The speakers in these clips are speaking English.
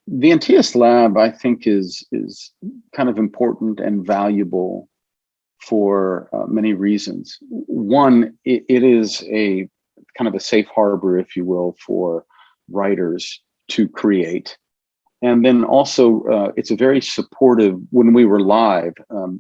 The Antaeus Lab, I think, is kind of important and valuable for many reasons. One, it is a kind of a safe harbor, if you will, for writers to create. And then also, it's a very supportive. When we were live,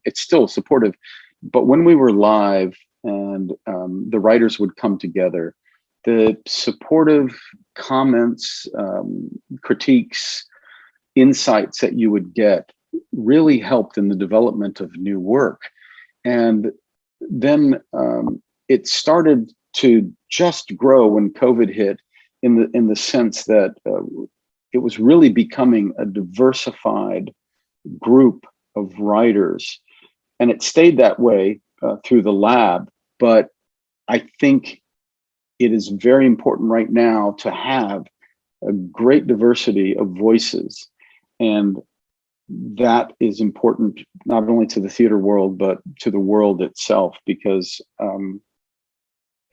it's still supportive, but when we were live and the writers would come together, the supportive comments, critiques, insights that you would get really helped in the development of new work. And then it started to just grow when COVID hit, in the sense that it was really becoming a diversified group of writers, and it stayed that way through the lab. But I think it is very important right now to have a great diversity of voices, and that is important not only to the theater world but to the world itself, because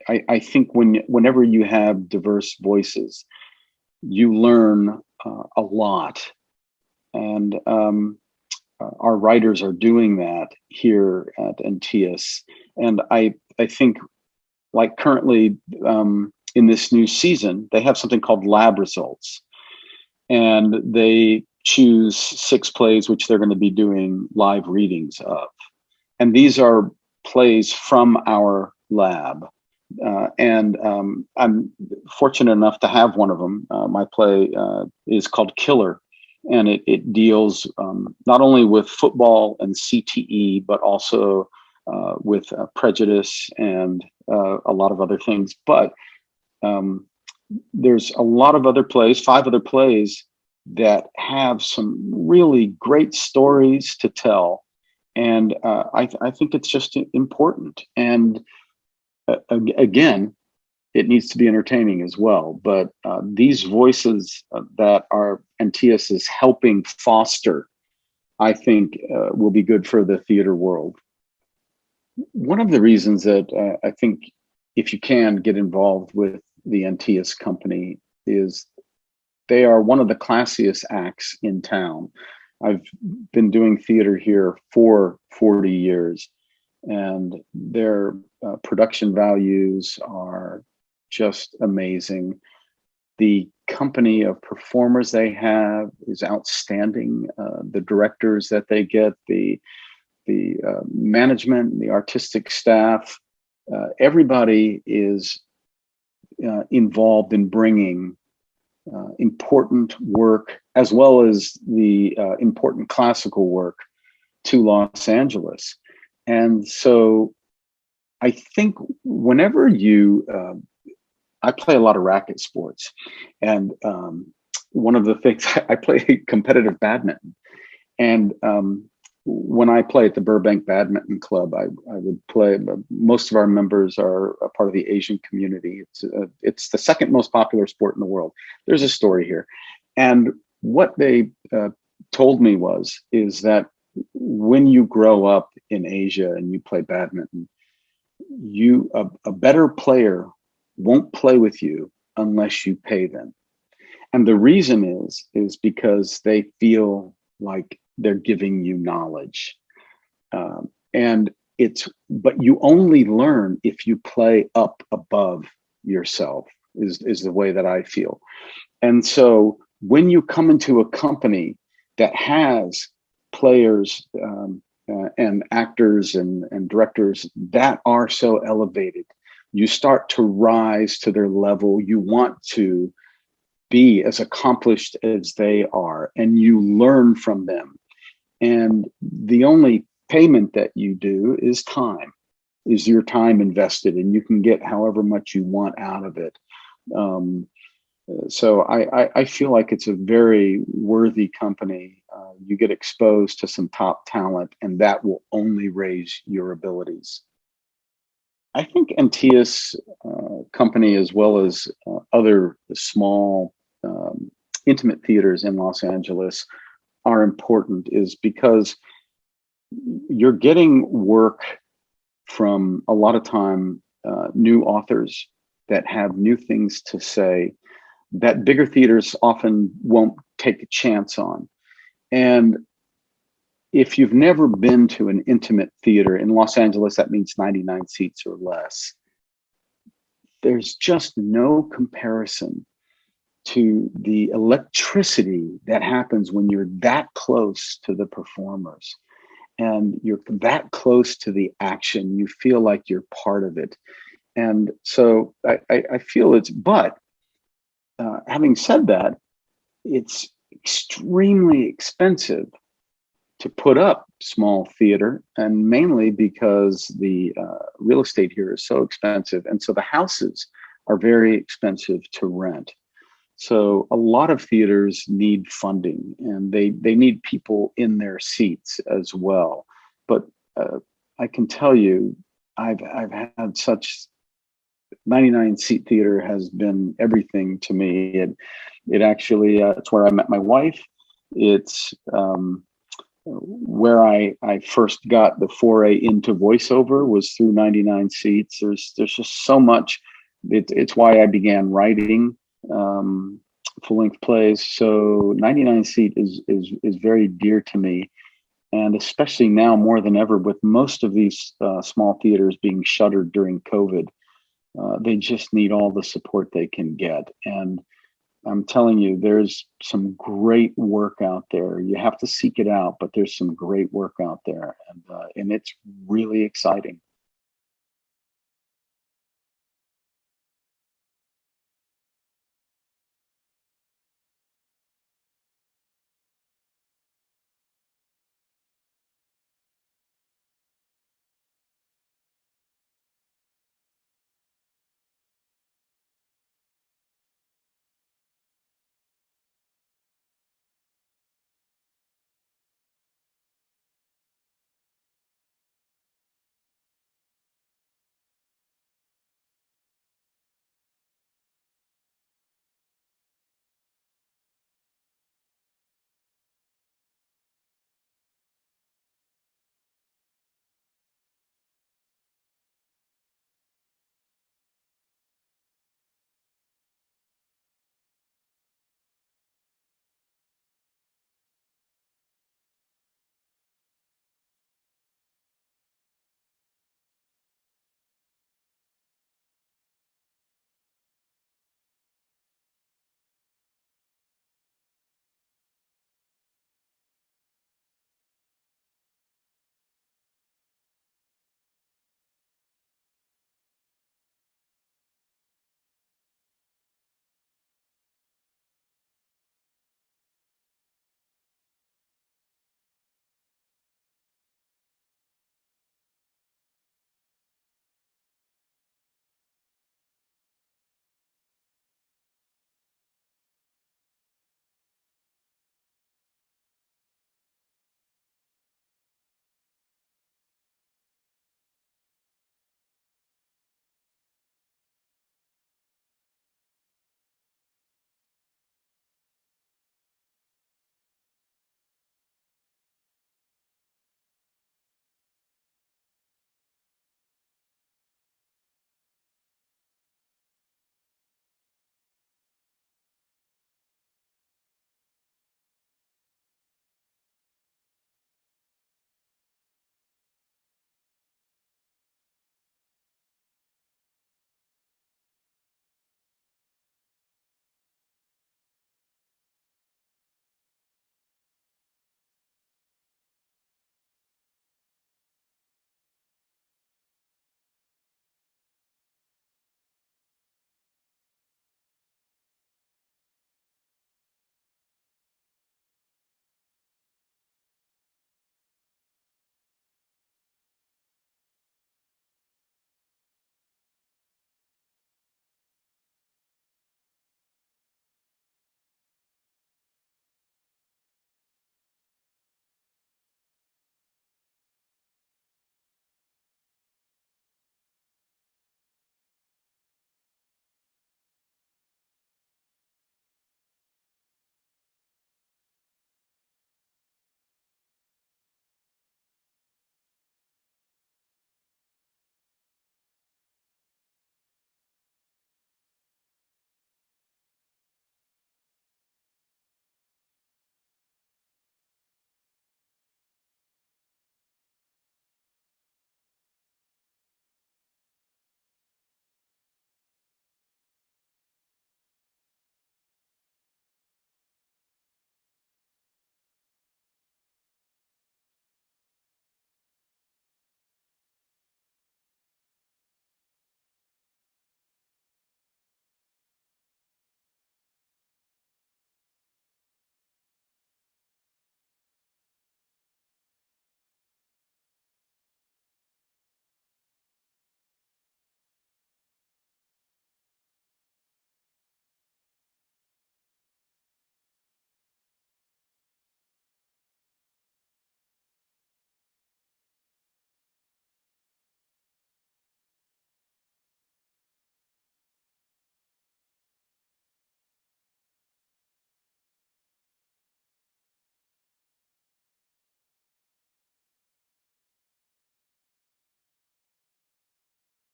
I think whenever you have diverse voices, you learn a lot, and our writers are doing that here at Antaeus. And I think, like currently in this new season, they have something called lab results, and they choose 6 plays which they're going to be doing live readings of, and these are plays from our lab. And I'm fortunate enough to have one of them. My play is called Killer, and it deals not only with football and CTE, but also with prejudice and a lot of other things. But there's a lot of other plays, 5 other plays, that have some really great stories to tell. And I think it's just important. And again, it needs to be entertaining as well. But these voices that our Antaeus is helping foster, I think will be good for the theater world. One of the reasons that I think, if you can get involved with the Antaeus Company, is they are one of the classiest acts in town. I've been doing theater here for 40 years, and their production values are just amazing. The company of performers they have is outstanding. The directors that they get, the management, the artistic staff, everybody is involved in bringing important work, as well as the important classical work, to Los Angeles. And so I think whenever I play a lot of racket sports, and one of the things, I play competitive badminton, and when I play at the Burbank Badminton Club, I would play. Most of our members are a part of the Asian community. It's the second most popular sport in the world. There's a story here, and what they told me is that when you grow up in Asia and you play badminton, a better player won't play with you unless you pay them. And the reason is because they feel like they're giving you knowledge. But you only learn if you play up above yourself, is the way that I feel. And so when you come into a company that has players and actors and directors that are so elevated, you start to rise to their level. You want to be as accomplished as they are, and you learn from them. And the only payment that you do is your time invested, and you can get however much you want out of it. So I feel like it's a very worthy company. You get exposed to some top talent, and that will only raise your abilities. I think Antaeus Company, as well as other small intimate theaters in Los Angeles, are important, is because you're getting work from a lot of time new authors that have new things to say that bigger theaters often won't take a chance on. And if you've never been to an intimate theater in Los Angeles, that means 99 seats or less. There's just no comparison to the electricity that happens when you're that close to the performers and you're that close to the action. You feel like you're part of it. And so I feel but having said that, it's extremely expensive to put up small theater, and mainly because the real estate here is so expensive. And so the houses are very expensive to rent. So a lot of theaters need funding, and they need people in their seats as well. But I can tell you, I've had such 99 seat theater has been everything to me. It actually, it's where I met my wife. It's where I first got the foray into voiceover was through 99 seats. There's just so much. It's why I began writing full-length plays. So 99 seat is very dear to me, and especially now more than ever, with most of these small theaters being shuttered during COVID, they just need all the support they can get. And I'm telling you, there's some great work out there. You have to seek it out, but there's some great work out there, and it's really exciting.